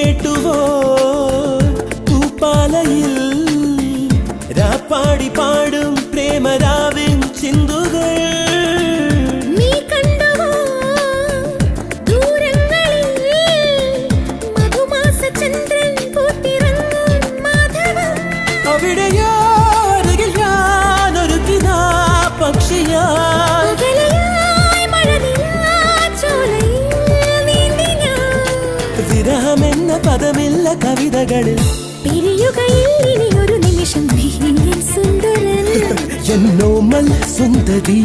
കേട്ടുവോ പൂപ്പാലയിൽ രാപ്പാടി പാടും പ്രേമരാവിൻ ചിന്തുകൾ വിരഹമെന്ന പദമില്ല കവിതകളിൽ പിരിയുകയില്ലൊരു നിമിഷം സുന്ദരൻ എന്നോമൽ സുന്ദരി